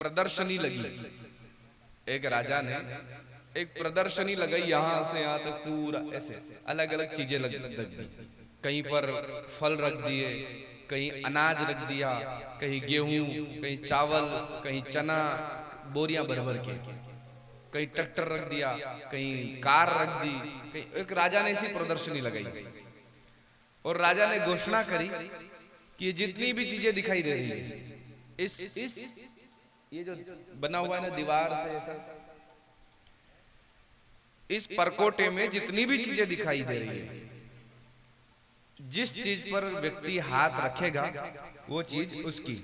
प्रदर्शनी लगी। एक राजा ने एक प्रदर्शनी लगाई, यहां से यहां तक पूरा ऐसे अलग अलग चीजें लग दी। कहीं पर फल रख दिए, कहीं अनाज रख दिया, कहीं गेहूं, कहीं चावल, कहीं चना, बोरियां भर भर के, कहीं ट्रैक्टर रख दिया, कहीं कार रख दी, कहीं। एक राजा ने ऐसी प्रदर्शनी लगाई और राजा ने घोषणा करी कि ये जितनी भी चीजें दिखाई दे रही है, इस ये जो बना हुआ है ना दीवार से ऐसा, इस परकोटे में जितनी भी चीजें दिखाई दे रही है, जिस चीज पर व्यक्ति हाथ रखेगा वो चीज उसकी।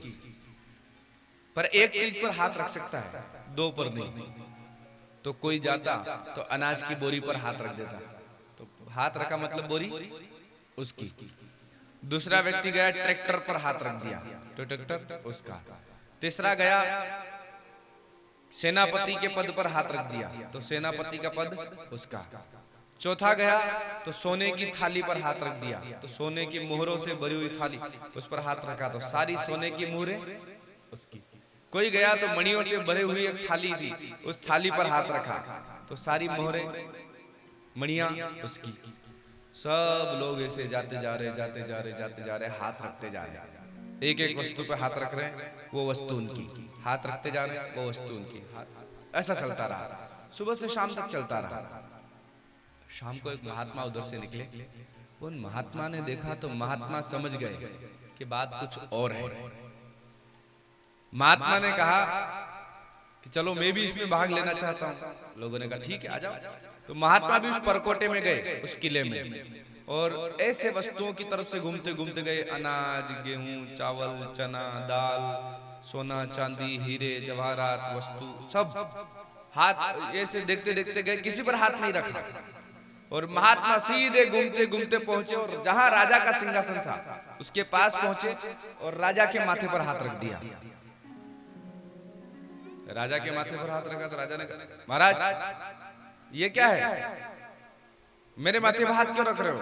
पर एक चीज पर हाथ रख सकता है, दो पर नहीं। तो कोई जाता तो अनाज की बोरी पर हाथ रख देता, तो हाथ रखा मतलब बोरी उसकी। दूसरा व्यक्ति गया ट्रैक्टर पर हाथ रख दिया, तो ट्रैक्टर उसका। तीसरा गया सेनापति के पद पर हाथ रख दिया, तो सेनापति का पद उसका। चौथा गया तो सोने की थाली पर हाथ रख दिया, तो सोने की मोहरों से भरी हुई थाली उस पर हाथ रखा, तो सारी सोने की मोहरें उसकी। कोई गया तो मणियों से भरी हुई एक थाली थी, उस थाली पर हाथ रखा, तो सारी मोहरें मणियां उसकी। सब लोग ऐसे जाते जा रहे, जाते जा रहे, जाते जा रहे, हाथ रखते जा रहे, एक एक वस्तु पे हाथ रख रहे हैं, वो वस्तु उनकी। हाथ रखते जा रहे हैं, वो वस्तु उनकी। ऐसा चलता रहा, सुबह से शाम तक चलता रहा। शाम को एक महात्मा उधर से निकले। उन महात्मा ने देखा तो महात्मा समझ गए कि बात कुछ और है। महात्मा ने कहा कि चलो मैं भी इसमें भाग लेना चाहता हूं। लोगों ने कहा ठीक है, आ जाओ। तो महात्मा भी उस परकोटे में गए, उस किले में, और ऐसे वस्तुओं की तरफ से घूमते घूमते गए। अनाज, गेहूं, चावल, चना, दाल, सोना, चांदी, हीरे, जवाहरात, वस्तु सब हाथ ऐसे देखते देखते गए, किसी पर हाथ नहीं रखा। और महात्मा सीधे घूमते घूमते पहुंचे और जहां राजा का सिंहासन था उसके पास पहुंचे और राजा के माथे पर हाथ रख दिया। राजा के माथे पर हाथ रखा तो राजा ने कहा महाराज ये क्या है, मेरे माथे पर हाथ क्यों रख रहे हो?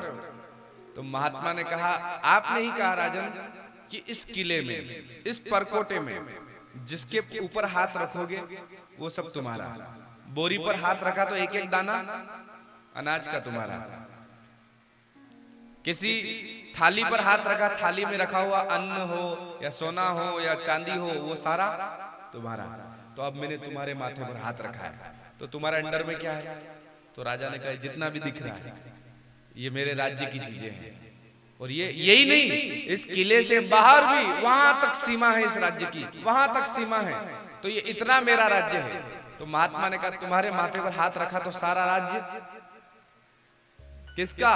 तो महात्मा ने कहा आपने ही कहा राजन कि इस किले में, इस परकोटे में जिसके ऊपर हाथ रखोगे वो सब तुम्हारा। बोरी पर हाथ रखा तो एक एक दाना अनाज का तुम्हारा। किसी थाली पर हाथ रखा, थाली में रखा हुआ अन्न हो या सोना हो या चांदी हो, वो सारा तुम्हारा। तो अब मैंने तुम्हारे माथे पर हाथ रखा है, तो तुम्हारे अंडर में क्या है? तो राजा ने कहा जितना भी दिख रहा है ये मेरे राज्य की चीजें हैं। और ये यही नहीं, इस किले से बाहर भी वहां तक सीमा है इस राज्य की, वहां तक सीमा है, तो ये इतना मेरा राज्य है। तो महात्मा ने कहा तुम्हारे माथे पर हाथ रखा तो सारा राज्य किसका?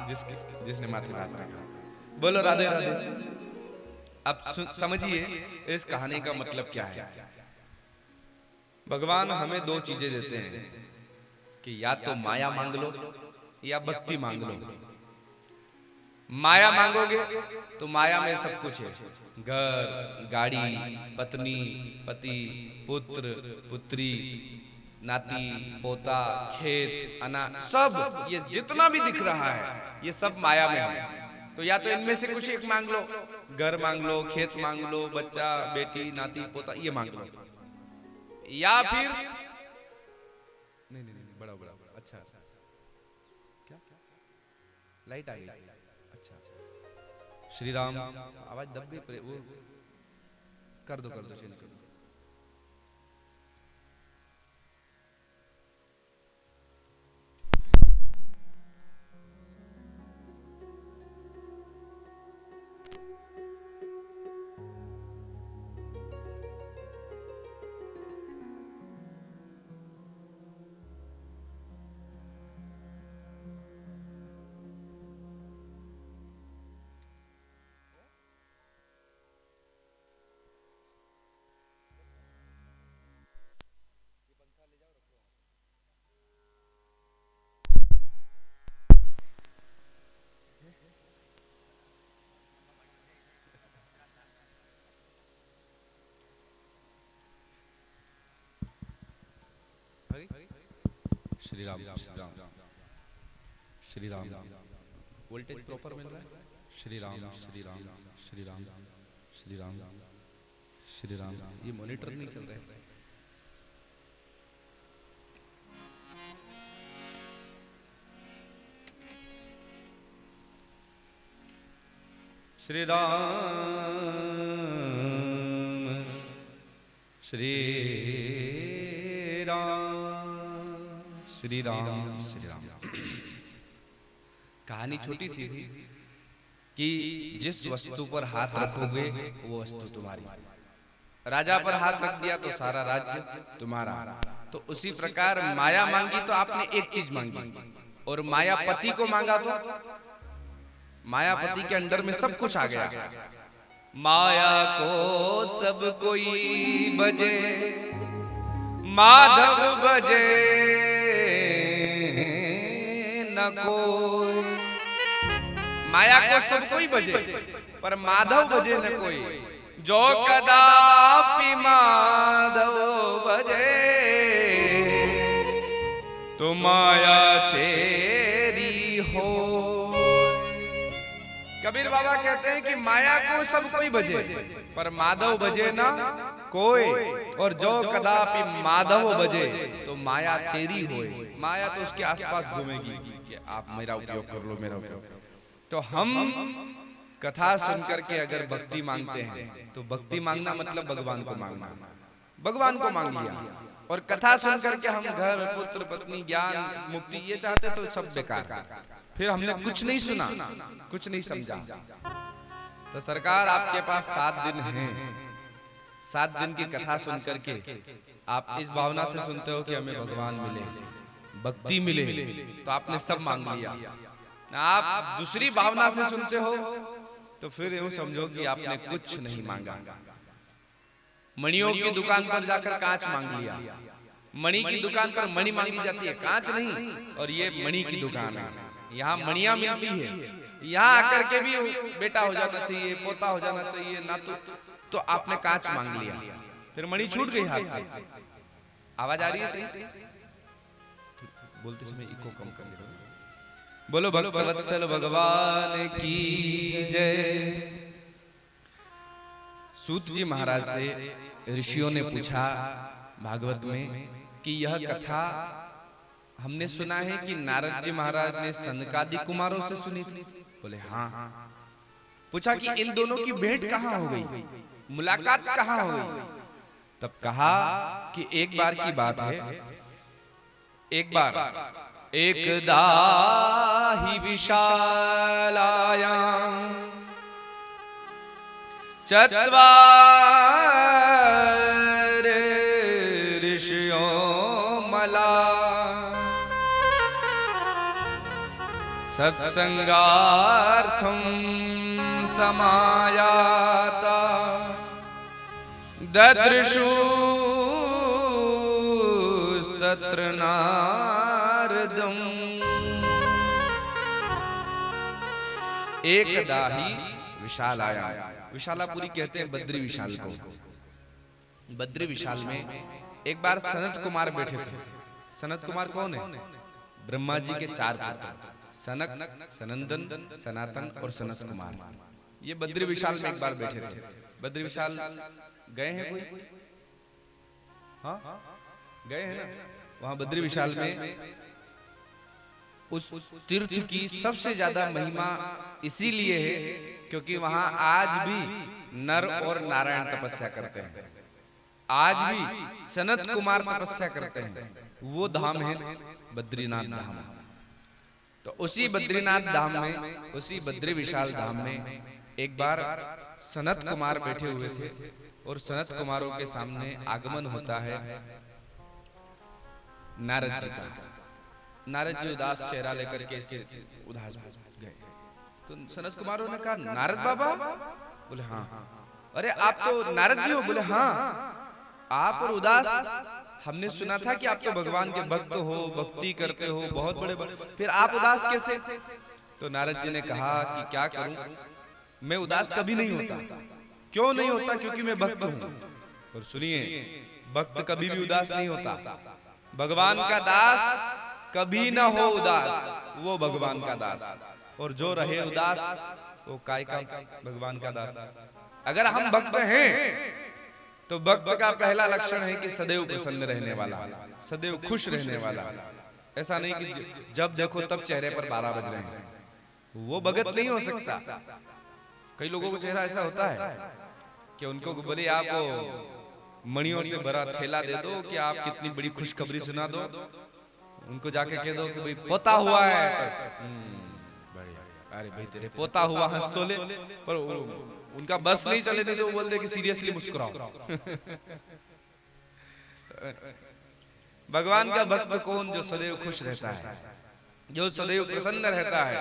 जिसने माथे पर हाथ रखा। बोलो राधे राधे। अब समझिए इस कहानी का मतलब क्या है। भगवान हमें दो चीजें देते हैं कि या तो माया मांग लो या भक्ति मांग लो। माया मांगोगे तो माया में सब कुछ है, घर, गाड़ी, पत्नी, पति, पुत्र, पुत्री, नाती, पोता, खेत, अनाज, सब ये जितना भी दिख रहा है ये सब माया में है। तो या तो इनमें से कुछ एक मांग लो, घर मांग लो, खेत मांग लो, बच्चा, बेटी, नाती, पोता ये मांग लो, या फिर नहीं नहीं नहीं बड़ा बड़ा अच्छा क्या लाइट आ गई। अच्छा श्री राम आवाज दब गई, वो कर दो चेंज कर दो। श्री राम श्री राम श्री राम। वोल्टेज प्रॉपर मिल रहा है। श्री राम श्री राम श्री राम श्री राम। श्री राम, ये मॉनिटर नहीं चल रहा है। श्री राम श्री राम श्री राम श्री राम। कहानी छोटी सी थी कि जिस वस्तु पर हाथ रखोगे वो वस्तु तुम्हारी। राजा पर हाथ रख दिया तो सारा राज्य तुम्हारा। तो उसी प्रकार माया मांगी तो आपने एक चीज मांगी, और मायापति को मांगा तो मायापति के अंडर में सब कुछ आ गया। माया को सब कोई भजे, माधव भजे न कोई। माया को सब कोई भजे पर माधव भजे न कोई। जो कदापि माधव भजे तो माया चेरी हो। कबीर बाबा कहते हैं कि माया को सब कोई भजे पर माधव भजे ना कोई। और जो कदापि माधव भजे तो माया चेरी होए। माया तो उसके आसपास घूमेगी कि आप मेरा उपयोग कर लो, मेरा उपयोग। तो हम कथा सुनकर के अगर भक्ति मांगते हैं तो भक्ति मांगना मतलब भगवान को मांगना। भगवान को मांग लिया और कथा सुनकर के हम घर, पुत्र, पत्नी, ज्ञान, मुक्ति ये चाहते तो सब बेकार। फिर हमने कुछ नहीं सुना, कुछ नहीं समझा। तो सरकार आपके पास 7 दिन हैं। 7 दिन की कथा सुनकर के आप इस भावना से सुनते हो कि हमें भगवान मिले, भक्ति मिले, तो आपने सब मांग लिया। आप दूसरी भावना से सुनते हो तो फिर यूं समझो कि आपने कुछ नहीं मांगा। मणियों की दुकान पर जाकर कांच मांग लिया। मणि की दुकान पर मणि मांगी जाती है, कांच नहीं। और ये मणि की दुकान है, यहाँ मणियां मिलती है। यहाँ आकर के भी बेटा हो जाना चाहिए, पोता हो जाना चाहिए ना, तो आपने कांच मांग लिया, फिर मणि छूट गई हाथ से। आवाज आ रही है सही? बोलते समय इको कम कर लो। बोलो भक्तवत्सल भगवान की जय। सूत जी महाराज से ऋषियों ने पूछा भागवत में कि यह कथा हमने सुना है कि नारद जी महाराज ने सनकादि कुमारों से सुनी थी। बोले हाँ। पूछा कि इन दोनों की भेंट कहाँ हो गई, मुलाकात कहाँ हो गई? तब कहा कि एक बार की बात है। एक बार एकदा ही विशालायां चत्वार ऋषियों मला सत्संगार्थं समायाता ददृशुस्तत्र नारदम्। एकदा ही विशालाया, विशालापुरी कहते हैं बद्री विशाल को। बद्री विशाल में एक बार सनत कुमार बैठे थे। सनत कुमार कौन है? ब्रह्मा जी के 4 पुत्र, सनक, सनंदन, सनातन और सनत कुमार। ये बद्री विशाल में एक बार बैठे थे। बद्री विशाल गए हैं कोई? हाँ गए हैं ना। वहां बद्री विशाल में उस तीर्थ की सबसे ज्यादा महिमा इसीलिए है क्योंकि वहां आज भी नर और नारायण तपस्या करते हैं। आज भी सनत कुमार तपस्या करते हैं। वो धाम है बद्रीनाथ धाम। तो उसी बद्रीनाथ धाम में, उसी बद्री विशाल धाम में एक बार सनत कुमार बैठे हुए थे और सनत कुमारों के सामने आगमन होता है नारद जी का। नारद जी उदास चेहरा लेकर के ऐसे उदास गए। तो सनत कुमारों ने कहा नारद बाबा? बोले हाँ। अरे आप तो नारद जी हो? बोले हाँ। आप और उदास, हमने सुना था कि आप तो भगवान के भक्त हो, भक्ति करते हो, बहुत बड़े, फिर आप उदास कैसे? तो नारद जी ने कहा कि क्या करूं, मैं उदास कभी नहीं होता। क्यों नहीं होता? क्योंकि मैं भक्त हूं। और सुनिए, भक्त कभी भी उदास नहीं होता। भगवान का दास कभी ना हो उदास, वो भगवान का दास। और जो रहे उदास वो काय का भगवान का दास। अगर हम भक्त हैं तो भक्त का पहला लक्षण है कि सदैव प्रसन्न रहने वाला, सदैव खुश रहने वाला। ऐसा नहीं कि जब देखो तब चेहरे पर 12 बज रहे हैं, वो भगत नहीं हो सकता। कई लोगों को चेहरा ऐसा होता है कि उनको बोले आप मणियों से भरा थैला दे दो कि आप कितनी बड़ी खुशखबरी सुना दो, उनको जाके कह दो कि भाई पोता हुआ है, बढ़िया, अरे भाई तेरे पोता हुआ, हंस तो ले, पर उनका बस नहीं चले, नहीं तो वो बोल दे कि सीरियसली मुस्कुराओ। भगवान का भक्त कौन? जो सदैव खुश रहता है, जो सदैव प्रसन्न रहता है।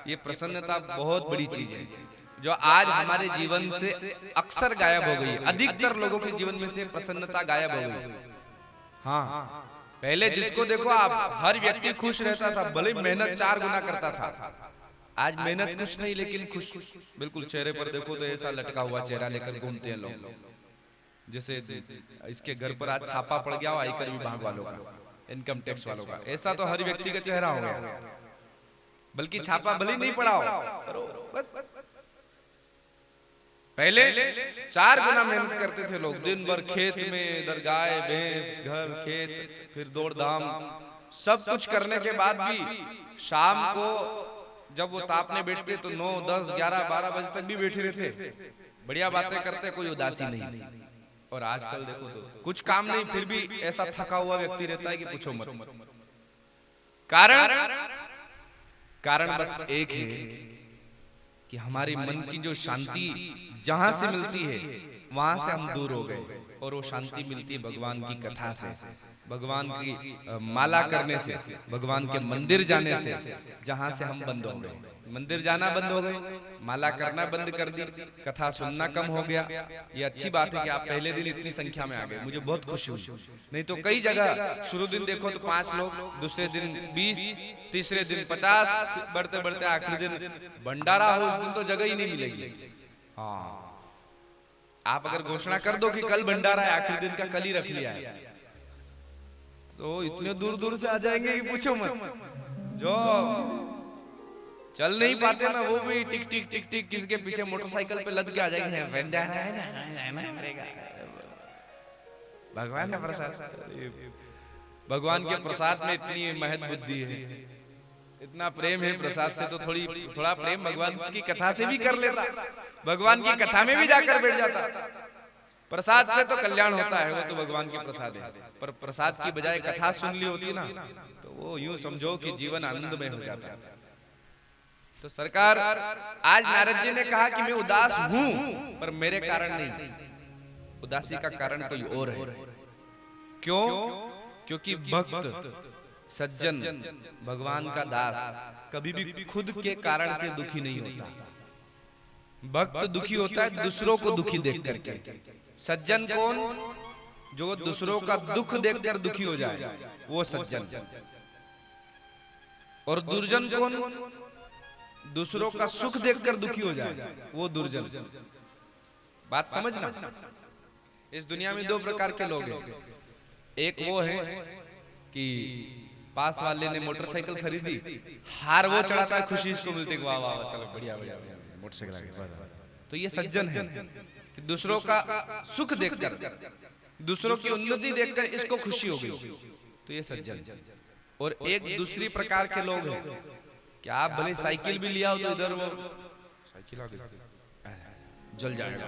ये प्रसन्नता बहुत बड़ी चीज है, जो आज हमारे जीवन से अक्सर गायब हो गई। अधिकतर लोगों के जीवन में से प्रसन्नता गायब हो गई। हाँ, पहले जिसको देखो आप, हर व्यक्ति खुश रहता था, भले मेहनत 4 गुना करता था। आज मेहनत कुछ नहीं, लेकिन खुश बिल्कुल। चेहरे पर देखो तो ऐसा लटका हुआ चेहरा लेकर घूमते हैं लोग, जैसे इसके घर पर आज छापा पड़ गया हो आयकर विभाग वालों का, इनकम टैक्स वालों का। ऐसा तो हर व्यक्ति का चेहरा हो गया, बल्कि छापा भले नहीं पड़ा हो, बस पहले 4 गुना मेहनत करते थे लोग। दिन भर खेत में, इधर गाय भैंस, घर खेत, फिर दौड़ धाम, सब कुछ करने के बाद भी शाम को जब वो तापने बैठते तो 9, 10, 11, 12 बजे तक भी बैठे रहते, बढ़िया बातें करते, कोई उदासी नहीं। और आजकल देखो तो कुछ काम नहीं, फिर भी ऐसा थका हुआ व्यक्ति रहता है कि पूछो मत। कारण बस एक है कि हमारी मन की जो शांति जहां से मिलती है वहां से हम दूर हो गए, और वो शांति मिलती है भगवान की कथा से, भगवान की माला करने से, भगवान के मंदिर जाने से। जहां से हम बंद हो गए, मंदिर जाना बंद हो गए, माला करना बंद कर दी, कथा सुनना कम हो गया। ये अच्छी बात है कि आप पहले दिन इतनी संख्या में आ गए, मुझे बहुत खुशी हुई। नहीं तो कई जगह शुरू दिन देखो तो 5 लोग, दूसरे दिन 20, तीसरे दिन 50, बढ़ते बढ़ते आखिरी दिन भंडारा हो, उस दिन तो जगह ही नहीं मिलेगी। हाँ, आप अगर घोषणा कर दो कि कल भंडारा है, आखिरी दिन का कल ही रख लिया है, तो इतने दूर दूर से आ जाएंगे कि पूछो मत। जो चल नहीं पाते ना, वो भी टिक टिक टिक टिक किसके पीछे मोटरसाइकिल पे लद के आ जाएंगे। भंडारा है ना, भगवान का प्रसाद, भगवान के प्रसाद में इतनी महत बुद्धि है, इतना प्रेम है प्रसाद से, तो थोड़ा प्रेम भगवान की कथा से भी कर लेता, भगवान की कथा में भी जाकर बैठ जाता। प्रसाद से तो कल्याण होता है, वो तो भगवान के प्रसाद है, पर प्रसाद की बजाय कथा सुन ली होती ना, तो वो यूं समझो कि जीवन आनंदमय हो जाता। तो सरकार, आज नारद जी ने कहा कि मैं उदास हूं, पर मेरे कारण नहीं, उदासी का कारण कोई और है। क्यों? क्योंकि भक्त, सज्जन, भगवान का दास कभी भी खुद के कारण से दुखी नहीं होता। भक्त दुखी होता है दूसरों को दुखी देख करके। सज्जन कौन? जो दूसरों का दुख देखकर दुखी हो जाए, वो सज्जन। और दुर्जन कौन? दूसरों का सुख देखकर दुखी हो जाए, वो दुर्जन। बात समझना, इस दुनिया में 2 प्रकार के लोग हैं। एक वो है कि पास वाले ने मोटरसाइकिल खरीदी, हार वो चढ़ाता है, खुशी इसको मिलती है, वाह वाह चलो बढ़िया बढ़िया मोटरसाइकिल आ गई, तो ये सज्जन है कि दूसरों का सुख देखकर, दूसरों की उन्नति देखकर इसको खुशी हो गई, तो ये सज्जन। और एक दूसरी प्रकार के लोग हैं कि आप भले साइकिल भी लिया हो तो इधर वो साइकिल आ गई, जल जाएगा।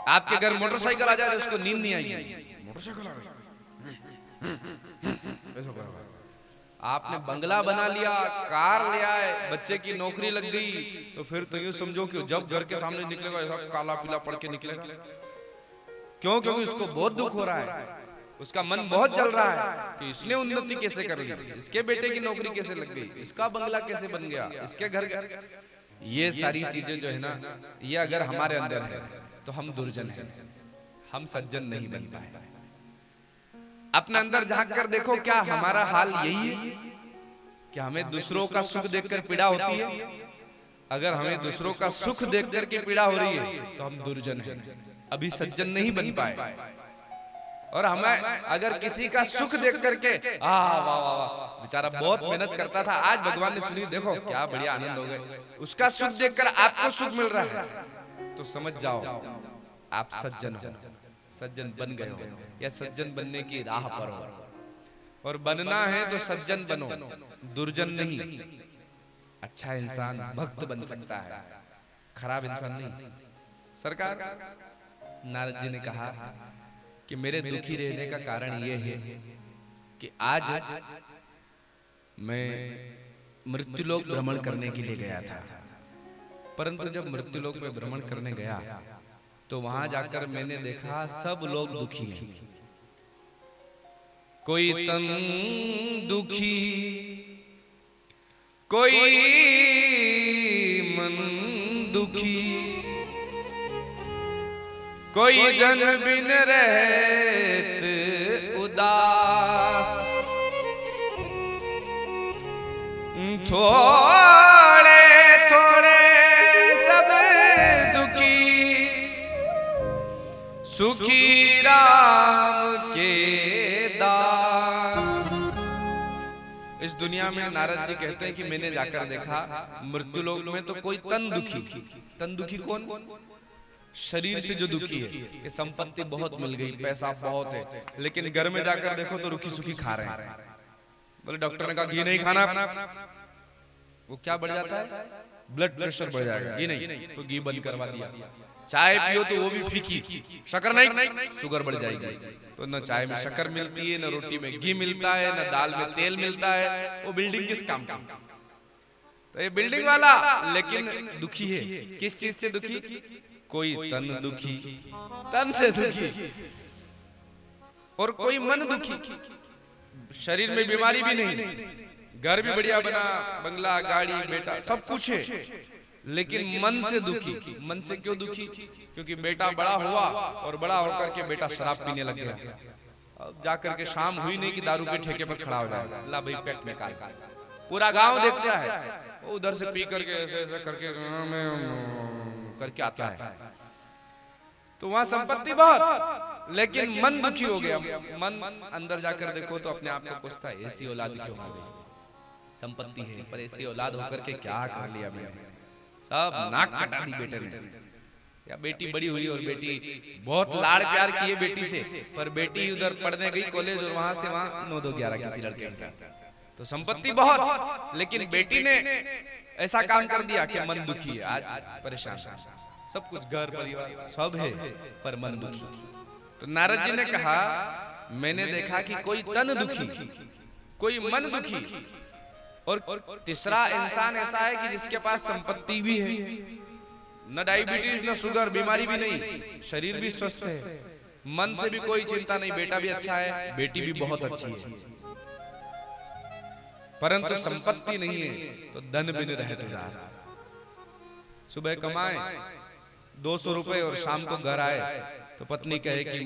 आपके घर मोटरसाइकिल आ जाए तो उसको नींद नहीं आएगी, मोटरसाइकिल आ गई, आपने बंगला बना लिया, कार ले आए, बच्चे की नौकरी लग गई, तो फिर तो यूं समझो कि जब घर के सामने निकलेगा ऐसा काला पीला पड़ के निकलेगा। क्यों? क्योंकि उसको बहुत दुख हो रहा है, उसका मन बहुत जल रहा है कि इसने उन्नति कैसे कर ली, इसके बेटे की नौकरी कैसे लग गई, इसका बंगला कैसे बन गया, इसके घर। ये सारी चीजें जो है ना, ये अगर हमारे अंदर है तो हम दुर्जन हैं, हम सज्जन नहीं बन पाए। अपने अंदर झांक कर देखो, क्या हमारा हाल यही है कि हमें दूसरों का सुख देखकर पीड़ा होती है? अगर हमें दूसरों का सुख देखकर के पीड़ा हो रही है तो हम दुर्जन हैं, अभी सज्जन नहीं बन पाए। और हमें अगर किसी का सुख देख करके वाह वाह वाह बेचारा बहुत मेहनत करता था, आज भगवान ने सुनी, देखो क्या बढ़िया आनंद हो गए, उसका सुख देखकर आपको सुख मिल रहा है, तो समझ जाओ आप सज्जन हो। सज्जन बन गए हो या सज्जन बनने की राह पर हो। और बनना है तो सज्जन बनो, दुर्जन नहीं। अच्छा इंसान भक्त बन सकता है, खराब इंसान नहीं। सरकार नारद जी ने कहा कि मेरे दुखी रहने का कारण यह है कि आज मैं मृत्युलोक भ्रमण करने के लिए गया था, परंतु जब मृत्युलोक में भ्रमण करने गया तो वहां जाकर मैंने देखा सब लोग दुखी हैं। कोई तन दुखी, कोई मन दुखी, कोई धन बिन रहत उदास, थोड़े थोड़े सब दुखी, सुखी राम के दास। इस दुनिया में नारद जी कहते हैं कि मैंने जाकर देखा मृत्युलोक में तो कोई तन दुखी। तन दुखी कौन? शरीर से जो दुखी है कि संपत्ति बहुत मिल गई, पैसा बहुत है, लेकिन घर में जाकर देखो तो रुखी सुखी खा रहे हैं। बोले डॉक्टर ने कहा घी नहीं खाना, वो क्या बढ़ जाता है? ब्लड प्रेशर बढ़ जाएगा। घी नहीं तो घी बंद करवा दिया। चाय पियो तो वो भी फीकी, शक्कर नहीं, शुगर बढ़ जाएगी। तो न चाय में शक्कर मिलती है, न रोटी में घी मिलता है, न दाल में तेल मिलता है। वो बिल्डिंग किस काम की? तो ये बिल्डिंग वाला लेकिन दुखी है। किस चीज से दुखी? कोई तन दुखी, तन से दुखी, और कोई मन दुखी। शरीर में बीमारी भी नहीं, घर भी बढ़िया बना, बंगला गाड़ी बेटा सब कुछ है, लेकिन मन से दुखी। मन से क्यों दुखी? क्योंकि बेटा बड़ा हुआ और बड़ा होकर के बेटा शराब पीने लग गया। अब जाकर के शाम हुई नहीं कि दारू के ठेके पर खड़ा हो जाएगा, ला भाई पैक निकाल। पूरा गांव देखता है, वो उधर से पी करके ऐसे ऐसे करके आता है। तो वहां संपत्ति बहुत, लेकिन मन दुखी हो गया। मन अंदर जाकर देखो तो अपने आप को पूछता है ऐसी औलाद क्यों हो गई? संपत्ति है पर ऐसी औलाद होकर के क्या कर लिया मैंने? सब नाक कटा दी बेटे ने। या बेटी बड़ी हुई और बेटी बहुत लाड़ प्यार किए बेटी से, पर बेटी उधर पढ़ने गई कॉलेज और वहां से वहां 9-2-11 किसी लड़के के साथ। तो संपत्ति बहुत, लेकिन बेटी ने ऐसा काम कर दिया कि मन दुखी है, आज परेशान। सब कुछ घर परिवार सब है पर मन दुखी। तो नारद जी ने कहा मैंने देखा कि कोई तन दुखी, कोई मन दुखी, और तीसरा इंसान ऐसा है कि जिसके पास संपत्ति भी है, न डायबिटीज न शुगर, बीमारी भी नहीं, शरीर भी स्वस्थ है, मन से भी कोई चिंता नहीं, बेटा भी अच्छा है, बेटी भी बहुत अच्छी है, परंतु संपत्ति नहीं है तो धन बिन रहत उदास। सुबह कमाए 200 रुपए और शाम को घर आए तो पत्नी कहे कि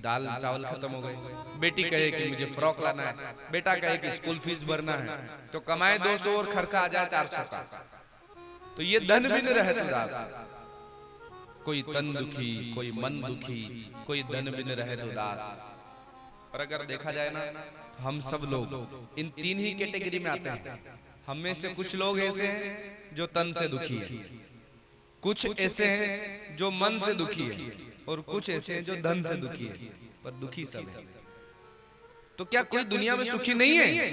दाल चावल खत्म हो गए, बेटी कहे कि मुझे फ्रॉक लाना है, बेटा कहे कि स्कूल फीस भरना है, तो कमाए 200 और खर्चा आ जाए 400 का, तो ये धन बिन रहत उदास। कोई तन दुखी, कोई मन दुखी, कोई धन बिन रहत उदास। और अगर देखा जाए ना तो हम सब लोग इन तीन ही कैटेगरी में आते हैं। हम में से कुछ लोग ऐसे हैं जो तन से दुखी है, कुछ ऐसे हैं जो मन से दुखी है, और कुछ ऐसे हैं जो धन से दुखी है, पर दुखी सब है। तो क्या कोई दुनिया में सुखी नहीं है?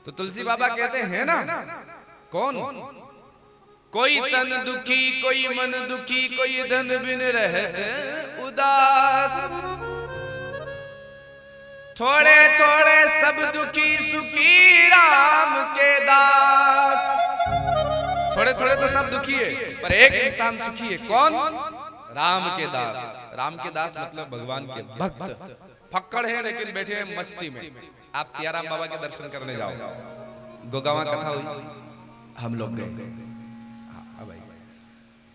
तो तुलसी बाबा कहते हैं ना, कौन? कोई तन दुखी, कोई मन दुखी, कोई धन बिन रहत उदास, थोड़े थोड़े सब दुखी, सुखी राम के दास। थोड़े थोड़े तो सब दुखी है, पर एक इंसान सुखी है, कौन? राम के दास। राम के दास मतलब भगवान के भक्त। फक्कड़ है लेकिन बैठे हैं मस्ती में। आप सियाराम बाबा के दर्शन करने जाओ, गोगावा कथा हुई, हम लोग गए,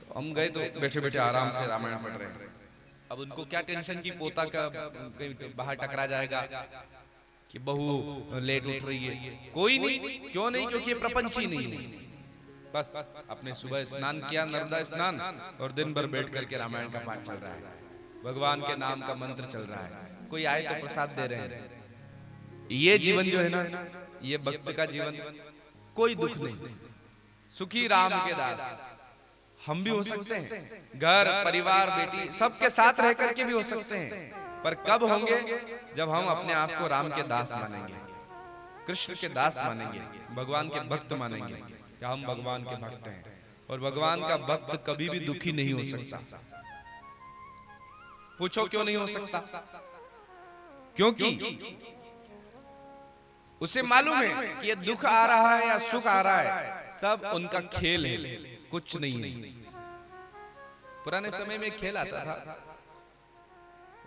तो हम गए तो बैठे बैठे आराम से रामायण पढ़ रहे हैं। अब उनको क्या टेंशन की पोता का कहीं बाहर टकरा जाएगा कि बहू लेट उठ रही है, कोई नहीं। क्यों नहीं? क्योंकि ये प्रपंच ही नहीं है। बस अपने सुबह स्नान किया, नर्मदा स्नान, और दिन भर बैठ करके रामायण का पाठ चल रहा है, भगवान के नाम का मंत्र चल रहा है, कोई आए तो प्रसाद दे रहे हैं। ये जीवन जो है ना, ये भक्त का जीवन, कोई दुख नहीं, सुखी राम के दास। हम भी हो सकते हैं, घर परिवार बेटी सबके साथ रह करके भी हो सकते हैं, पर कब होंगे जब हम अपने आप को राम के दास मानेंगे, कृष्ण के दास मानेंगे, भगवान के भक्त मानेंगे कि हम भगवान के भक्त हैं। और भगवान का भक्त कभी भी दुखी नहीं हो सकता। पूछो क्यों नहीं हो सकता? क्योंकि उसे मालूम है कि ये दुख आ रहा है या सुख आ रहा है, सब उनका खेल है, कुछ नहीं है। पुराने समय में खेल आता था,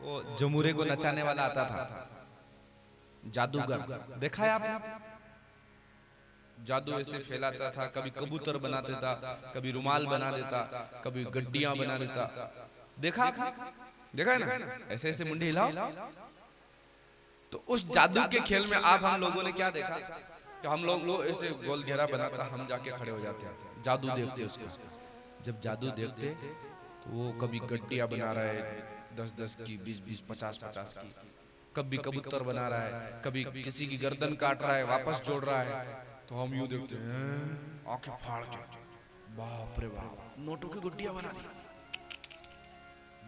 वो जमुरे को नचाने वाला आता था, जादूगर, देखा है आपने? जादू ऐसे फैलाता था, कभी कबूतर बना देता, कभी रुमाल बना देता, कभी गड्डियां बना देता। देखा देखा है ना, ऐसे ऐसे मुंडी हिलाओ। तो उस जादू के खेल में आप हम लोगों ने क्या देखा कि हम लोग ऐसे गोल घेरा बनाता, हम जाके खड़े हो जाते हैं, जादू देखते उसका। जब जादू देखते तो वो कभी गड्डियां बना रहा है 10-10 की, 20-20, 50-50 की, कभी कबूतर बना रहा है, कभी किसी की गर्दन काट रहा है वापस जोड़ रहा है। तो हम यूं देखते हैं, आंखें फाड़ के, बाप रे बाप, नोटों की गुड्डियां बना दी,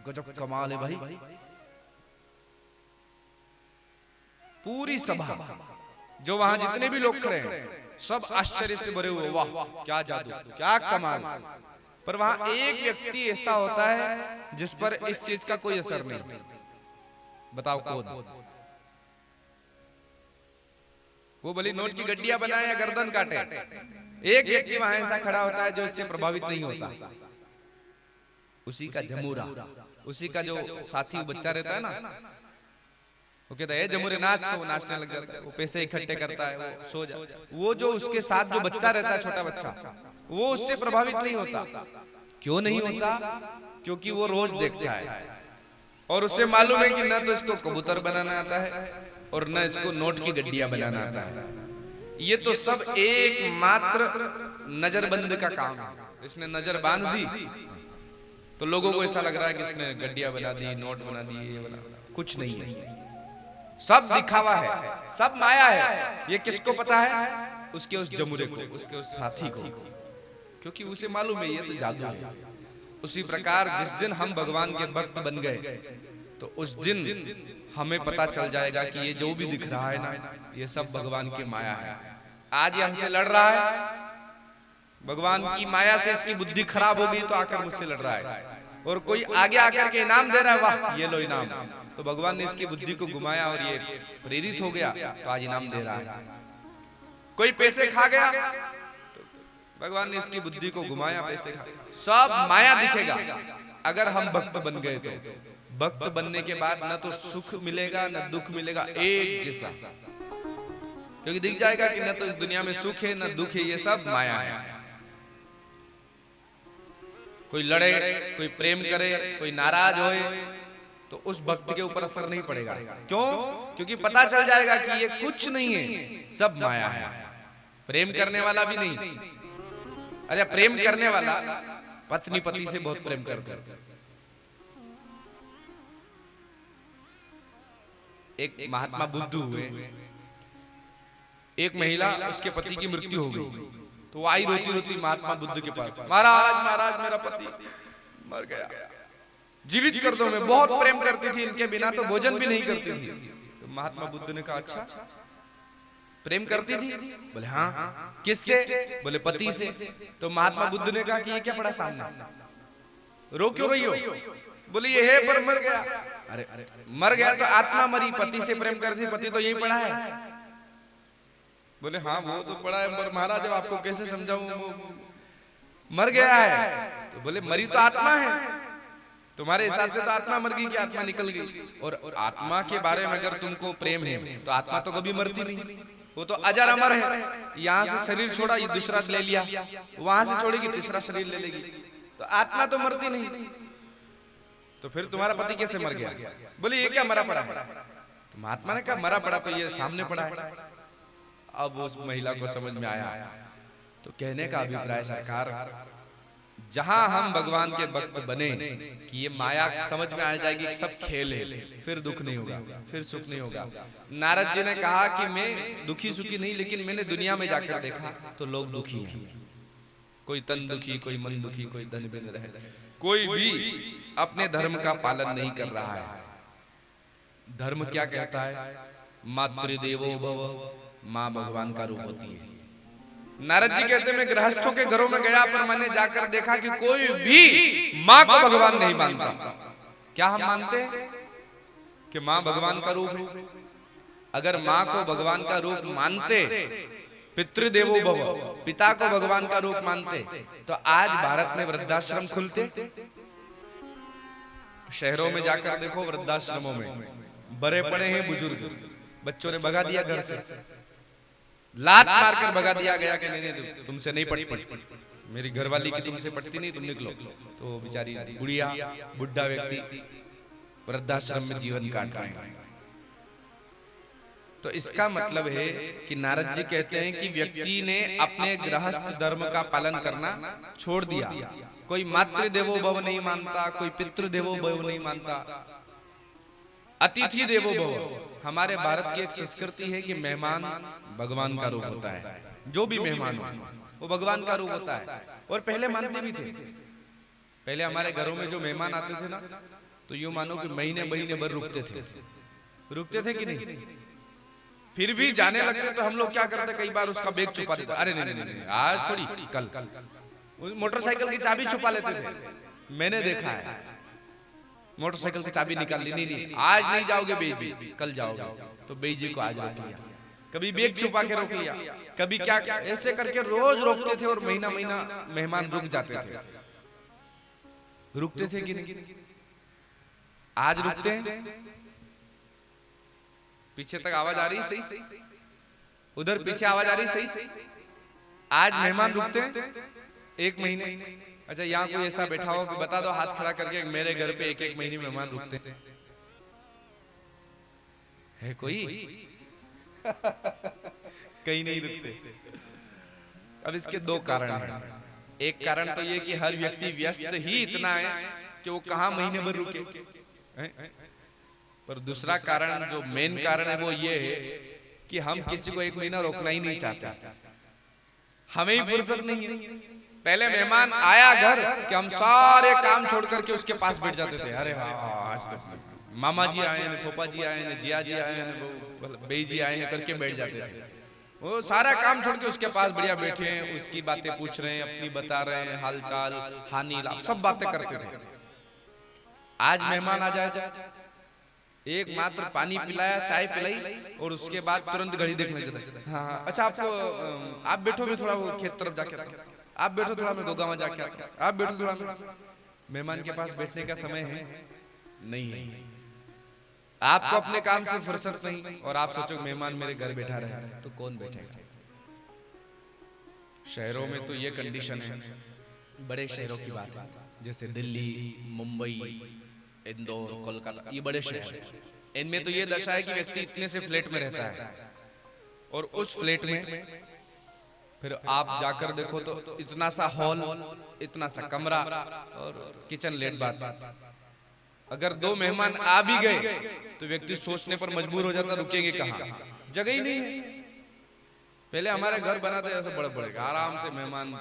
गजब कमाल है भाई। पूरी सभा, जो वहां जितने भी लोग खड़े हैं, सब आश्चर्य से भरे हुए, वाह क्या जादू, क्या कमाल। पर वहां एक व्यक्ति ऐसा होता है जिस पर इस चीज का कोई असर नहीं। बताओ कौन? वो भली नोट की गड्डियां बनाए या गर्दन काटे, एक व्यक्ति वहां ऐसा खड़ा होता है जो इससे प्रभावित नहीं होता। उसी का जमूरा, उसी का जो साथी बच्चा रहता है ना, वो कहता है जमुरे नाच, तो वो नाचने लग जाता है, वो पैसे इकट्ठे करता है, वो सो जाता है। वो जो उसके साथ जो बच्चा रहता है, छोटा बच्चा, वो उससे प्रभावित नहीं होता। क्यों नहीं होता? क्योंकि वो रोज देखता है और उसे मालूम है कि न तो इसको कबूतर बनाना आता है और न इसको नोट की गड्डियां बनाना आता है। ये तो सब एकमात्र नजरबंद का काम है। इसने नजर बांध दी तो लोगों को ऐसा लग रहा है कि इसने गड्डियां बना दी, नोट बना दी, ये बना। कुछ नहीं है, सब दिखावा है, सब माया है। ये किसको पता है? उसके उस जमुरे को, उसके उस साथी को, क्योंकि उसे मालूम है ये तो जादू है। उसी प्रकार जिस दिन हम भगवान के भक्त बन गए तो उस दिन हमें पता चल जाएगा कि ये जो भी दिख रहा है ना, ये सब भगवान की माया है। आज ये हमसे लड़ रहा है, भगवान की माया से इसकी बुद्धि खराब हो गई तो आकर मुझसे लड़ रहा है। और कोई आगे आकर के इनाम दे रहा है, वाह ये लो इनाम, तो भगवान ने इसकी बुद्धि को घुमाया और ये प्रेरित हो गया तो आज इनाम दे रहा है। कोई पैसे खा गया तो भगवान ने इसकी बुद्धि को घुमाया, पैसे खा, सब माया दिखेगा। अगर हम भक्त बन गए तो भक्त बनने के बाद न तो सुख मिलेगा न दुख मिलेगा, एक जैसा, क्योंकि दिख जाएगा कि न तो इस दुनिया में सुख है न दुख है, ये सब माया है। कोई लड़े, कोई प्रेम करे, कोई नाराज होए तो उस भक्त के ऊपर असर नहीं पड़ेगा। क्यों? क्योंकि पता चल जाएगा कि ये कुछ नहीं है, सब माया है। प्रेम करने वाला भी नहीं, अच्छा प्रेम करने वाला पत्नी पति से बहुत प्रेम करता है। एक महात्मा बुद्ध हुए, एक महिला, उसके पति की मृत्यु हो गई तो वो आई रोती रोती महात्मा बुद्ध के पास, महाराज महाराज मेरा पति मर गया, जीवित कर दो, मैं बहुत प्रेम करती थी, इनके बिना तो भोजन भी नहीं करती थी। तो महात्मा बुद्ध ने कहा अच्छा प्रेम करती थी? बोले हाँ। किससे? बोले पति से। तो महात्मा बुद्ध ने कहा कि ये क्या पड़ा सामने, रो क्यों रही हो? बोले ये है पर मर गया। अरे मर गया तो आत्मा मरी, पति से प्रेम करती, पति तो यही पड़ा है। बोले हाँ वो तो पड़ा है, पर महाराज अब आपको कैसे समझाऊं, मर गया है। तो बोले मरी तो आत्मा है, तुम्हारे हिसाब से तो आत्मा मर गई कि आत्मा निकल गई। और आत्मा के बारे में अगर तुमको प्रेम है तो आत्मा तो कभी मरती नहीं, वो तो अजर अमर है। यहाँ से शरीर छोड़ा, ये दूसरा ले लिया, वहां से छोड़ेगी तीसरा शरीर ले लेगी, तो आत्मा तो मरती नहीं। तो फिर तुम्हारा पति कैसे मर गया? बोले ये क्या मरा पड़ा है? तो महात्मा ने कहा मरा पड़ा तो ये सामने पड़ा है। अब उस महिला को समझ में आया। तो कहने का अभिप्राय सरकार, जहां हम भगवान के भक्त बने कि ये माया समझ में आ जाएगी कि सब खेल है, फिर दुख नहीं होगा, फिर सुख नहीं होगा। नारद जी ने कहा कि मैं दुखी सुखी नहीं, लेकिन मैंने दुनिया में जाकर देखा तो लोग दुखी हैं। कोई तन दुखी, कोई मन दुखी, कोई धन बिन रहे, कोई भी अपने धर्म का पालन नहीं कर रहा है। धर्म क्या कहता है? मातृदेवो भव, माँ भगवान का रूप होती है। नारद जी कहते हैं मैं गृहस्थों के घरों में गया, पर मैंने जाकर देखा कि कोई भी माँ को भगवान नहीं मानता। क्या हम मानते हैं कि माँ भगवान का रूप है? अगर माँ को भगवान का रूप मानते, पितृदेवो भव, पिता को भगवान का रूप मानते, तो आज भारत में वृद्धाश्रम खुलते। शहरों में जाकर देखो, वृद्धाश्रमों में बड़े पड़े हैं बुजुर्ग, बच्चों ने भगा दिया घर से, लात मारकर भगा दिया गया कि नहीं नहीं तुमसे नहीं पढ़ती, मेरी घरवाली की तुमसे पढ़ती नहीं, तुम निकलो। तो बेचारी बुढ़िया बुढ़ा व्यक्ति वृद्धाश्रम में जीवन काट रहे हैं। तो इसका मतलब है कि नारद जी कहते हैं कि व्यक्ति ने अपने गृहस्थ धर्म का पालन करना छोड़ दिया। कोई मातृदेवो भव नहीं मानता, कोई पितृदेवो भव नहीं मानता, अतिथि देवो भव। हमारे भारत की एक संस्कृति है कि मेहमान भगवान का रूप होता है। जो भी मेहमान हो वो भगवान का रूप होता है। और पहले मानते भी थे। पहले हमारे घरों में जो मेहमान आते थे ना, तो यूं मानो कि महीने महीने भर रुकते थे कि नहीं? फिर भी जाने लगते तो हम लोग क्या करते, कई बार उसका बैग छुपा देते। अरे नहीं, आज थोड़ी, कल मोटरसाइकिल की चाबी छुपा लेते थे। मैंने देखा है, मोटरसाइकिल की चाबी निकाल ली, नहीं आज नहीं जाओगे बेजी, कल जाओगे। तो बेजी को आज रोक लिया, कभी बैग छुपा के रोक लिया, कभी क्या, ऐसे करके रोज रोकते थे। और महीना महीना मेहमान रुक जाते थे। रुकते थे कि नहीं? आज रुकते हैं? पीछे तक आवाज आ रही सही? उधर पीछे आवाज आ रही सही? आज मेहमान रुकते हैं 1 महीने? अच्छा, यहाँ कोई ऐसा बैठा हो कि बता दो हाथ खड़ा करके, मेरे घर पे 1-1 महीने मेहमान रुकते है कोई? कहीं नहीं रुकते। अब इसके 2 कारण हैं। एक कारण तो ये कि हर व्यक्ति व्यस्त ही इतना है कि वो कहां महीने भर रुके। पर दूसरा कारण, जो मेन कारण है, वो ये है कि हम किसी को 1 महीना रोकना ही नहीं चाहते। हमें ही फुर्सत नहीं है। पहले मेहमान आया घर कि हम सारे काम छोड़ करके उसके पास बैठ जाते थे। अरे हाँ, आज तक मामा जी आए हैं, पोपा जी आए हैं, जिया जी आए हैं, बेई जी आए हैं करके बैठ जाते थे। वो सारा काम छोड़ के उसके पास बढ़िया बैठे हैं, उसकी बातें पूछ रहे हैं, अपनी बता रहे हैं, हालचाल हानि लाभ सब बातें करते थे। आज मेहमान आ जाए, एक मात्र पानी पिलाया, चाय पिलाई, और उसके बाद तुरंत घड़ी देखने जाता है। हाँ, अच्छा आपको, आप बैठो, मैं थोड़ा वो खेत तरफ जाके आता हूं, आप बैठो थोड़ा, मैं गोगा में जाके आता हूं, आप बैठो थोड़ा। मेहमान के पास बैठने का समय है नहीं है। आपको अपने काम से फुर्सत नहीं, और आप सोचो मेहमान मेरे घर बैठा रहे, तो कौन बैठेगा? शहरों में तो ये कंडीशन है, बड़े शहरों की बात है, जैसे दिल्ली, मुंबई, इंदौर, कोलकाता, ये बड़े शहर हैं। इनमें तो ये दशा है कि व्यक्ति इतने से फ्लैट में रहता है, और उस फ्लैट में फिर आप जाकर देखो तो इतना सा हॉल, इतना सा कमरा और किचन लेट बात। अगर 2 मेहमान आ भी गए तो व्यक्ति सोचने पर मजबूर हो जाता, रुकेंगे कहाँ, जगह ही नहीं है। पहले हमारे घर बना था ऐसे बड़े बड़े, आराम से मेहमान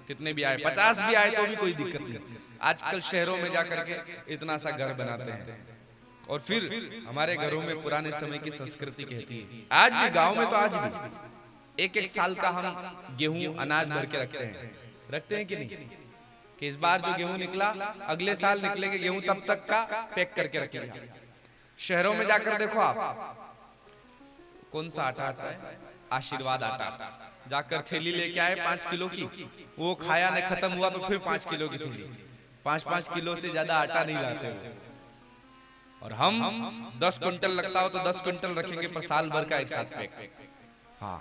कितने भी आए, 50 भी आए तो भी कोई दिक्कत नहीं। आजकल शहरों में जाकर के इतना सा घर बनाते हैं, और फिर हमारे घरों में पुराने समय की संस्कृति कहती है, आज भी गांव में तो आज भी 1-1 साल का हम गेहूं अनाज भर के रखते हैं कि नहीं, कि इस बार जो गेहूं निकला अगले साल निकलेंगे गेहूं, तब तक का पैक करके रखेंगे। शहरों में जाकर देखो आप, कौन सा आटा आता है? आशीर्वाद आटा। जाकर थैली लेके आए 5 किलो की, वो खाया नहीं, खत्म हुआ तो फिर 5 किलो की थैली। 5-5 किलो से ज्यादा आटा नहीं लाते वो। और हम 10 क्विंटल लगता हो तो 10 क्विंटल रखेंगे, पर साल भर का एक साथ पैक। हाँ,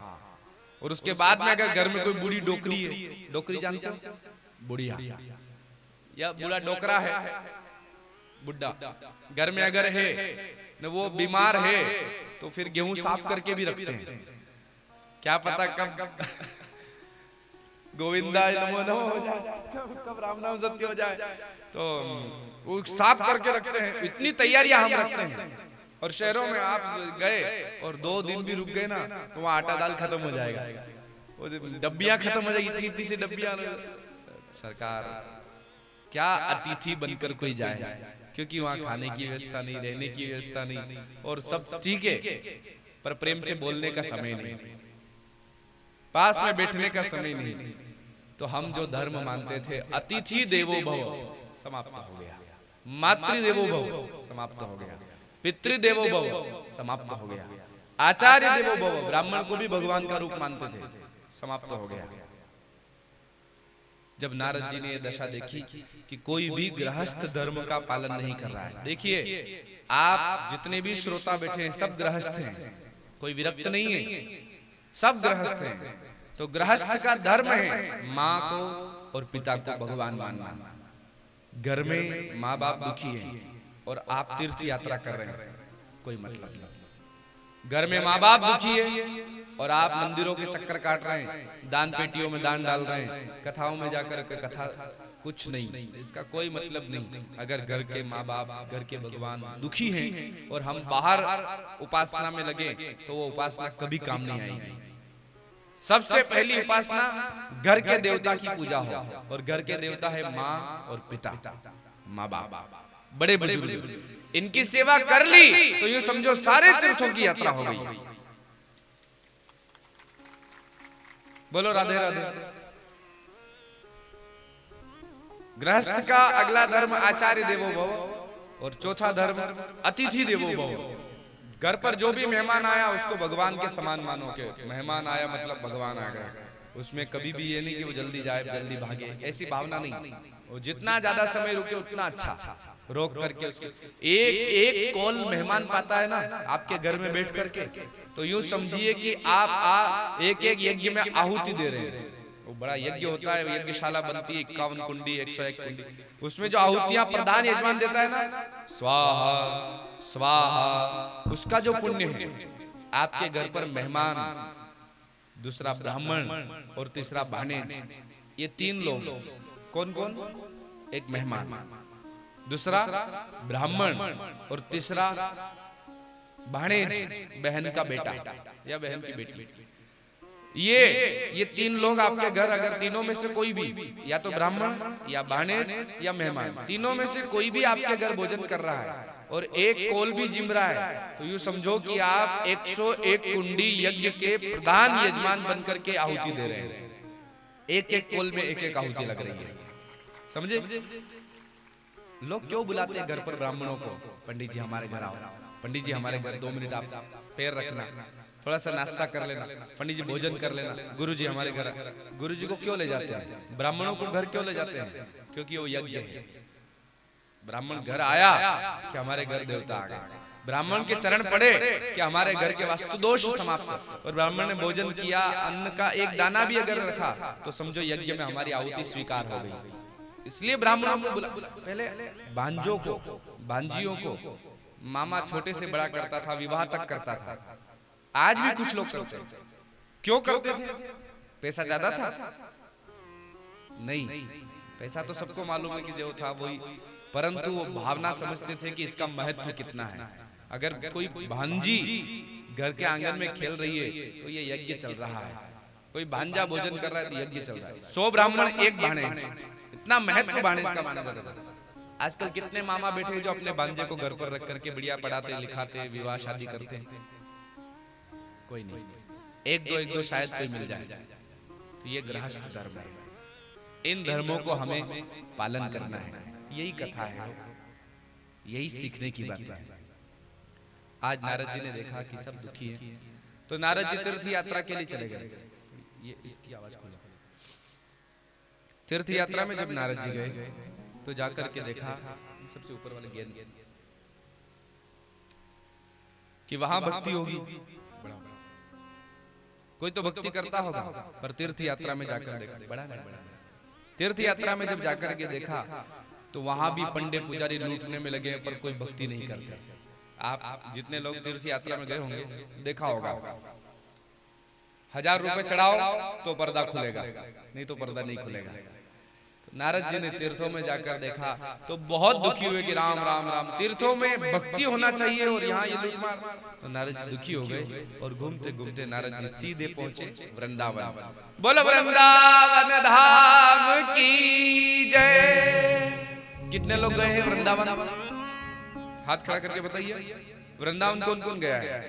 और उसके बाद में अगर घर में कोई बूढ़ी डोकरी है, डोकरी जानते हो? बुढ़िया या बूढ़ा डोकरा है, बुढ़ा घर में अगर है न, वो बीमार है, तो फिर गेहूं साफ करके भी रखते हैं। क्या पता कब गोविंदा नमो नमो हो जाए, कब राम नाम सत्य हो जाए, तो वो साफ करके रखते हैं। इतनी तैयारियां हम रखते हैं। और शहरों में आप गए और 2 दिन भी रुक गए ना, तो वहाँ आटा दाल खत्म हो जाएगा, वो डब्बियां खत्म हो जाएगी, इतनी इतनी सी डब्बियां, सरकार क्या अतिथि बनकर कोई जाए, क्योंकि वहां खाने की व्यवस्था नहीं, रहने की व्यवस्था नहीं, और सब ठीक है पर प्रेम से बोलने का समय नहीं, पास में बैठने का समय नहीं। तो हम जो धर्म मानते थे अतिथि देवो भव समाप्त हो गया, मातृ देवो भव समाप्त हो गया, पितृ देवो भव समाप्त हो गया, आचार्य देवो भव, ब्राह्मण को भी भगवान का रूप मानते थे, समाप्त हो गया। जब नारद जी ने यह दशा देखी कि कोई भी गृहस्थ धर्म का पालन नहीं कर रहा है, देखिए आप जितने भी श्रोता बैठे हैं सब गृहस्थ हैं, कोई विरक्त नहीं है, सब गृहस्थ हैं। तो गृहस्थ का धर्म है माँ को और पिता को भगवान मानना। घर में माँ बाप दुखी हैं और आप तीर्थ यात्रा कर रहे हैं, कोई मतलब नहीं। घर में माँ बाप दुखी है और आप मंदिरों के चक्कर काट रहे हैं, दान पेटियों में दान डाल रहे हैं, कथाओं में जाकर के कथा, कुछ नहीं, इसका कोई मतलब नहीं। अगर घर के माँ बाप, घर के भगवान दुखी हैं और हम बाहर उपासना में लगे तो वो उपासना कभी काम नहीं आएगी। सबसे पहली उपासना घर के देवता की पूजा हो, और घर के देवता है माँ और पिता, माँ बाप, बड़े बुजुर्ग, इनकी सेवा कर ली तो यूं समझो सारे तीर्थों की यात्रा हो गई। बोलो राधे राधे। गृहस्थ का अगला धर्म आचार्य देवो भव, और चौथा धर्म अतिथि देवो भव। घर पर जो भी मेहमान आया उसको भगवान के समान मानो के मेहमान आया मतलब भगवान आ गए, उसमें कभी भी ये नहीं कि वो जल्दी जाए जल्दी भागे, ऐसी भावना नहीं। वो जितना ज्यादा समय रुके उतना अच्छा, रोक करके उसके एक कॉल मेहमान पाता है ना आपके घर में बैठ करके, तो यूं समझिए कि आप एक यज्ञ में आहुति दे रहे हैं। वो बड़ा यज्ञ होता है, यज्ञशाला बनती है 51 कुंडी 101 कुंडी, उसमें जो आहुतियां प्रधान यजमान देता है ना, स्वाहा स्वाहा, उसका जो पुण्य है। आपके घर पर मेहमान, दूसरा ब्राह्मण और तीसरा भाणेज, ये तीन लोग, कौन कौन? एक मेहमान, दूसरा ब्राह्मण और तीसरा भाणेज, बहन का बेटा या बहन की बेटी। ये तीन लोग आपके घर, अगर तीनों में से कोई भी, या तो ब्राह्मण या भाणेज या मेहमान, तीनों में से कोई भी आपके घर भोजन कर रहा है और एक कोल भी जिम रहा है, तो यूं समझो कि आप 101 कुंडी यज्ञ के प्रधान यजमान बनकर के आहुति दे रहे हैं। एक कोल में एक आहुति लग रही है, समझे? लोग क्यों बुलाते हैं घर पर ब्राह्मणों को? पंडित जी हमारे घर आओ, पंडित जी हमारे घर 2 मिनट आप पैर रखना, थोड़ा सा नाश्ता कर लेना, पंडित जी भोजन कर लेना, गुरु जी हमारे घर। गुरु जी को क्यों ले जाते हैं? ब्राह्मणों को घर क्यों ले जाते हैं? क्योंकि वो यज्ञ है। ब्राह्मण घर आया कि हमारे घर देवता आ गए, ब्राह्मण के चरण पड़े कि हमारे घर के वास्तु दोष समाप्त, और ब्राह्मण ने भोजन किया, अन्न का एक दाना भी अगर रखा तो समझो यज्ञ में हमारी आहुति स्वीकार हो गई। इसलिए ब्राह्मणों को बुला, पहले भांजों को, भांजियों को मामा छोटे से बड़ा करता था, विवाह तक करता था। आज भी कुछ लोग करते हैं। क्यों करते थे? पैसा ज्यादा था? नहीं, पैसा तो सबको मालूम है कि जो था वही, परंतु वो भावना समझते थे कि इसका महत्व कितना है। अगर कोई भांजी घर के आंगन में खेल रही है तो ये यज्ञ चल रहा है, कोई भांजा भोजन कर रहा है तो यज्ञ चल रहा है। 100 ब्राह्मण एक भाणेज, इतना महत्व भाणेज का माना जाता था। आजकल कितने मामा बैठे जो अपने भांजे को घर पर रख करके बढ़िया पढ़ाते लिखाते, विवाह शादी करते? कोई नहीं, एक दो शायद कोई मिल जाए। तो ये गृहस्थ धर्म है, इन धर्मों को हमें पालन करना है। यही कथा है, यही सीखने की बात है। आज नारद जी ने देखा कि सब दुखी हैं, तो नारद जी तीर्थ यात्रा के लिए चले गए। ये इसकी आवाज खोलो। तीर्थ यात्रा में जब नारद जी गए तो जाकर के देखा सबसे ऊपर वाले गेंद कि वहां भक्ति होगी। कोई तो भक्ति करता होगा, पर तीर्थ यात्रा में जाकर देखा, बड़ा तीर्थ यात्रा में जब जाकर के देखा तो वहां भी पंडे पुजारी लूटने में लगे, पर कोई भक्ति नहीं करते। आप जितने लोग तीर्थ यात्रा में गए होंगे देखा होगा, 1000 रुपए चढ़ाओ तो पर्दा खुलेगा, नहीं तो पर्दा नहीं खुलेगा। नारद जी ने तीर्थों में जाकर देखा तो बहुत दुखी हुए कि राम राम राम, तीर्थों में भक्ति होना चाहिए और यहाँ ये लूटमार। तो नारद जी दुखी हो गए और घूमते घूमते नारद जी सीधे पहुंचे वृंदावन। बोलो वृंदावन धाम की जय। कितने लोग गए हैं वृंदावन? हाथ खड़ा करके बताइए, वृंदावन कौन कौन गया है?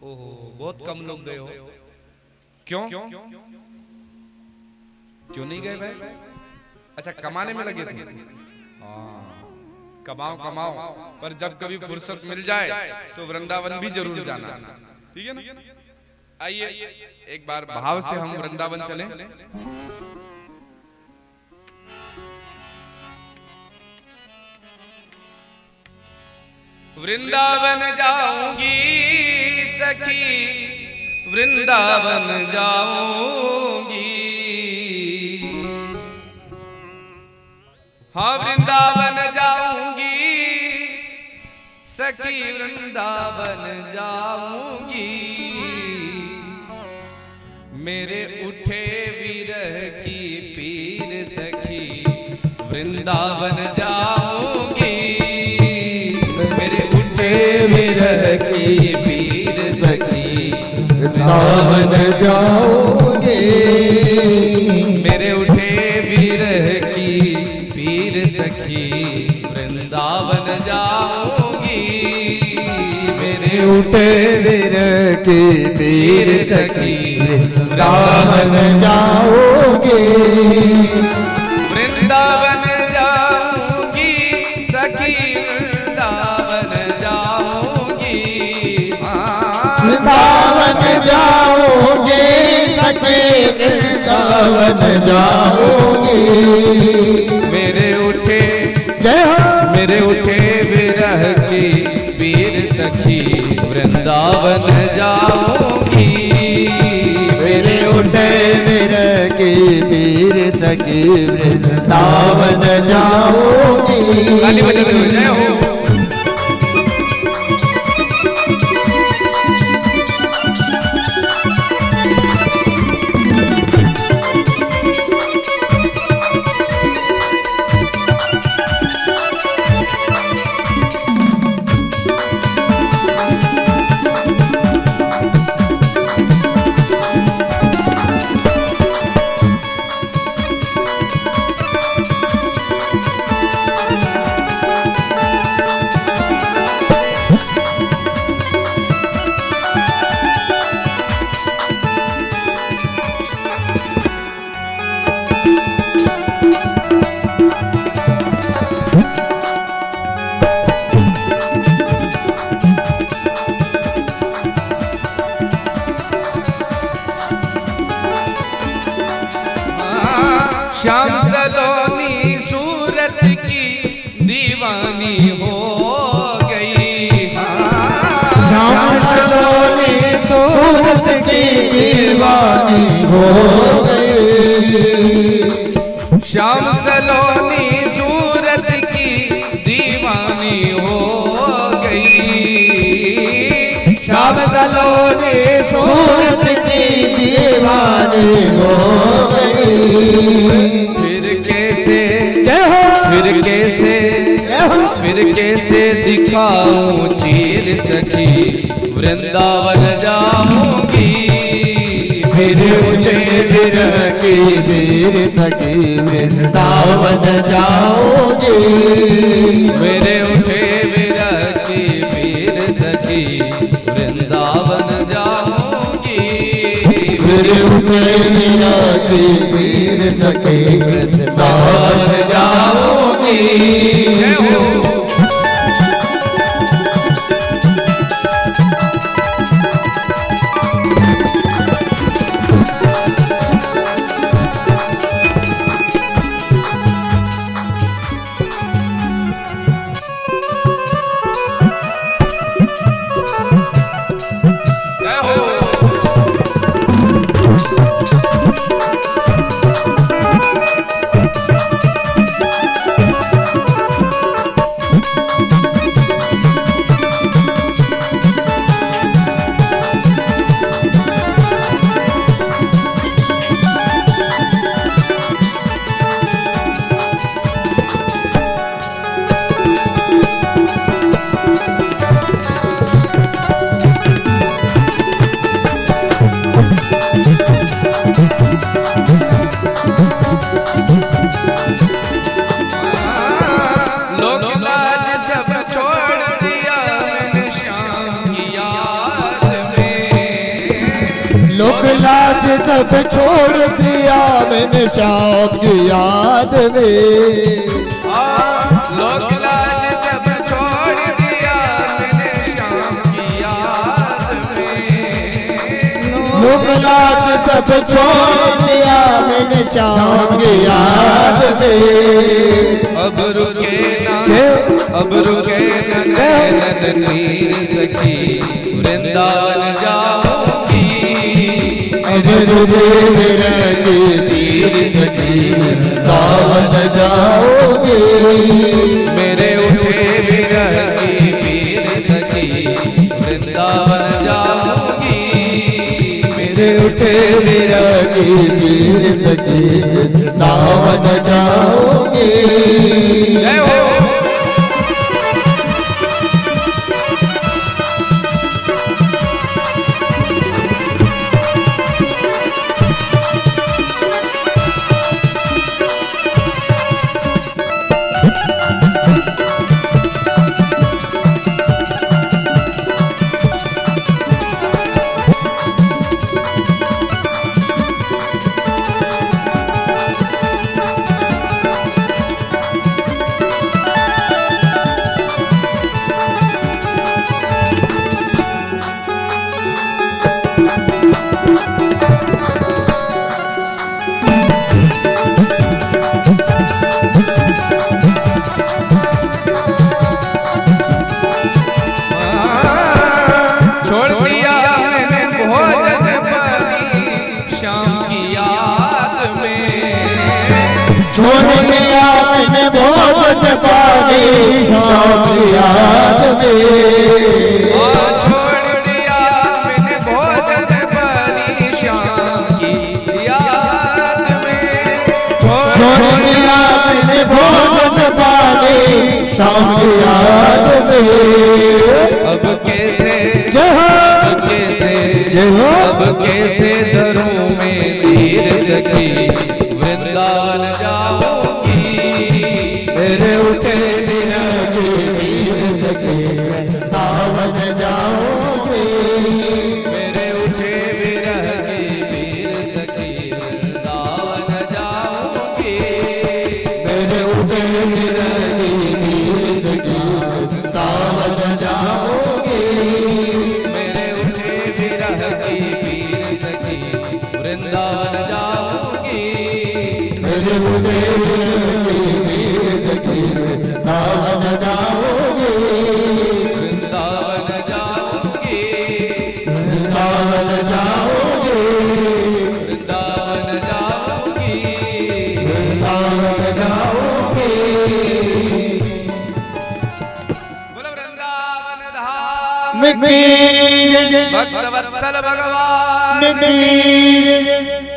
ओहो, बहुत कम लोग गए हो। क्यों क्यों नहीं गए भाई? अच्छा, कमाने में लगे थे। कमाओ कमाओ, पर जब कभी फुर्सत मिल जाए तो वृंदावन भी जरूर जाना, ठीक है ना? आइए एक बार भाव से हम वृंदावन चलें। वृंदावन जाऊंगी सखी, वृंदावन जाऊंगी, हाँ वृंदावन जाऊंगी सखी, वृंदावन जाऊंगी। मेरे उठे विरह की पीर सखी, वृंदावन जाऊंगी। मेरे उठे विरह की पीर सखी, वृंदावन जाऊंगी। मेरे उठे विरह की पीर सखी, वृंदावन जाऊंगी। मेरे उठे विरह की पीर सखी, वृंदावन जाऊंगी। वृंदावन जाऊंगी सखी, वृंदावन जाऊंगी। वृंदावन जाओगे सखी, वृंदावन जाओगे। मेरे उठे जय हो, मेरे उठे विरह की पीर सखी, वृंदावन जाऊंगी। मेरे उठे विरह की पीर सखी, वृंदावन जाओगी। ताली बजाते हुए जय हो। श्याम सलोनी सूरत की दीवानी हो गई। श्याम सलोनी सूरत की दीवानी हो गई। श्याम सलोनी सूरत की दीवानी हो गई। श्याम सलोनी सूरत की दीवानी हो गई। फिर कैसे जय हो, फिर कैसे जय हो, फिर कैसे दिखाऊं चीर सखी, वृंदावन जाऊंगी। फिर उठे विरह की पीर सखी, वृंदावन जाओगी। मेरे उठे विरह की पीर सखी, वृंदावन जाऊंगी। मेरे उठे विरह की पीर सखी, वृंदावन जाओगी। जय हो। लोक लाज सब छोड़ दिया मैंने श्याम की याद में। लोक लाज सब छोड़ दिया मैंने श्याम की याद में। लोक लाज सब छोड़ दिया मैंने श्याम की याद में। अब रुके ना, अब रुके न नैनन नीर सखी वृंदावन जाऊंगी। अब रुके विरह तीर सखी वृंदावन जाओगे। मेरे उठे विरह की पीर सखी वृंदावन जाऊंगी। मेरे उठे विरह की पीर सखी वृंदावन जाओगे। जय हो। छोड़ दिया मैंने भोजन पानी श्याम की याद में। छोड़ दिया मैंने भोजन पानी श्याम की याद में। छोड़ दिया मैंने भोजन पानी श्याम की याद में। अब कैसे जय हो, अब कैसे जय हो। अब कैसे दरों में धीर सखी वृंदावन जाऊंगी। मेरे उठे विरह की पीर सखी वृंदावन जाओगे। मेरे उठे विरह की पीर सखी वृंदावन जाऊंगी। मेरे उठे विरह की पीर सखी वृंदावन जाओगे। मेरे उठे विरह की पीर सखी वृंदावन जाऊंगी। मेरे उठे विरह की पीर सखी वृंदावन जाओगे। वृंदावन जाऊंगी। वृंदावन जाओगे। वृंदावन जाऊंगी। वृंदावन जाओगे। बोलो वृंदावन धाम मिकीर भक्त वत्सल भगवान मिकीर